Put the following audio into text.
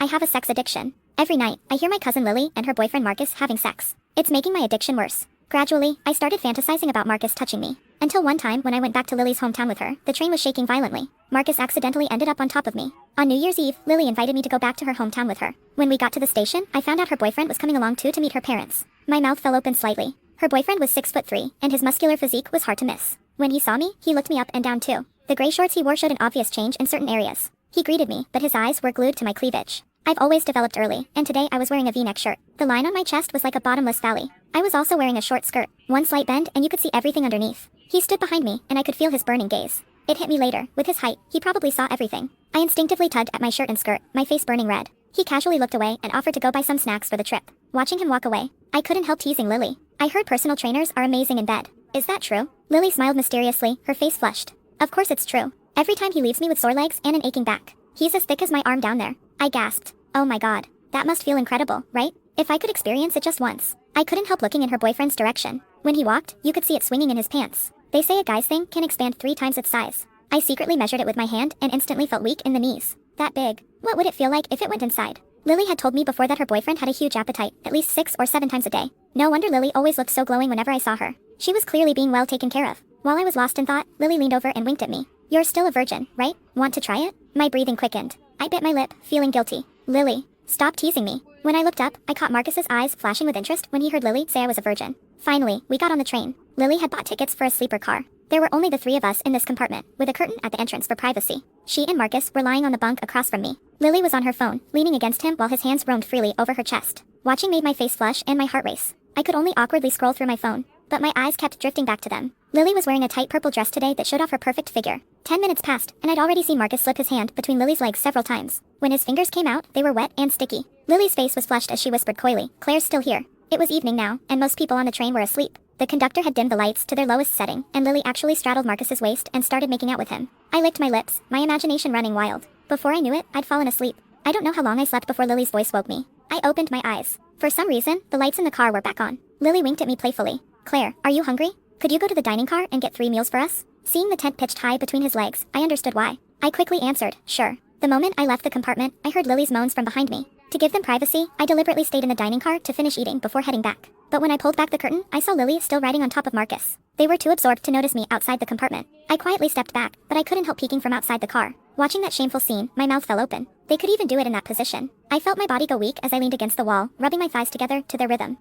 I have a sex addiction. Every night, I hear my cousin Lily and her boyfriend Marcus having sex. It's making my addiction worse. Gradually, I started fantasizing about Marcus touching me. Until one time when I went back to Lily's hometown with her, the train was shaking violently. Marcus accidentally ended up on top of me. On New Year's Eve, Lily invited me to go back to her hometown with her. When we got to the station, I found out her boyfriend was coming along too to meet her parents. My mouth fell open slightly. Her boyfriend was 6'3", and his muscular physique was hard to miss. When he saw me, he looked me up and down too. The gray shorts he wore showed an obvious change in certain areas. He greeted me, but his eyes were glued to my cleavage. I've always developed early, and today I was wearing a V-neck shirt. The line on my chest was like a bottomless valley. I was also wearing a short skirt, one slight bend, and you could see everything underneath. He stood behind me, and I could feel his burning gaze. It hit me later. With his height, he probably saw everything. I instinctively tugged at my shirt and skirt, my face burning red. He casually looked away and offered to go buy some snacks for the trip. Watching him walk away, I couldn't help teasing Lily. I heard personal trainers are amazing in bed. Is that true? Lily smiled mysteriously, her face flushed. Of course it's true. Every time he leaves me with sore legs and an aching back. He's as thick as my arm down there. I gasped. Oh my god. That must feel incredible, right? If I could experience it just once. I couldn't help looking in her boyfriend's direction. When he walked, you could see it swinging in his pants. They say a guy's thing can expand 3 times its size. I secretly measured it with my hand and instantly felt weak in the knees. That big. What would it feel like if it went inside? Lily had told me before that her boyfriend had a huge appetite, at least 6 or 7 times a day. No wonder Lily always looked so glowing whenever I saw her. She was clearly being well taken care of. While I was lost in thought, Lily leaned over and winked at me. You're still a virgin, right? Want to try it? My breathing quickened. I bit my lip, feeling guilty. Lily, stop teasing me. When I looked up, I caught Marcus's eyes flashing with interest when he heard Lily say I was a virgin. Finally, we got on the train. Lily had bought tickets for a sleeper car. There were only the 3 of us in this compartment, with a curtain at the entrance for privacy. She and Marcus were lying on the bunk across from me. Lily was on her phone, leaning against him while his hands roamed freely over her chest. Watching made my face flush and my heart race. I could only awkwardly scroll through my phone, but my eyes kept drifting back to them. Lily was wearing a tight purple dress today that showed off her perfect figure. 10 minutes passed, and I'd already seen Marcus slip his hand between Lily's legs several times. When his fingers came out, they were wet and sticky. Lily's face was flushed as she whispered coyly, Claire's still here. It was evening now, and most people on the train were asleep. The conductor had dimmed the lights to their lowest setting, and Lily actually straddled Marcus's waist and started making out with him. I licked my lips, my imagination running wild. Before I knew it, I'd fallen asleep. I don't know how long I slept before Lily's voice woke me. I opened my eyes. For some reason, the lights in the car were back on. Lily winked at me playfully. Claire, are you hungry? Could you go to the dining car and get 3 meals for us? Seeing the tent pitched high between his legs, I understood why. I quickly answered, sure. The moment I left the compartment, I heard Lily's moans from behind me. To give them privacy, I deliberately stayed in the dining car to finish eating before heading back. But when I pulled back the curtain, I saw Lily still riding on top of Marcus. They were too absorbed to notice me outside the compartment. I quietly stepped back, but I couldn't help peeking from outside the car. Watching that shameful scene, my mouth fell open. They could even do it in that position. I felt my body go weak as I leaned against the wall, rubbing my thighs together to their rhythm.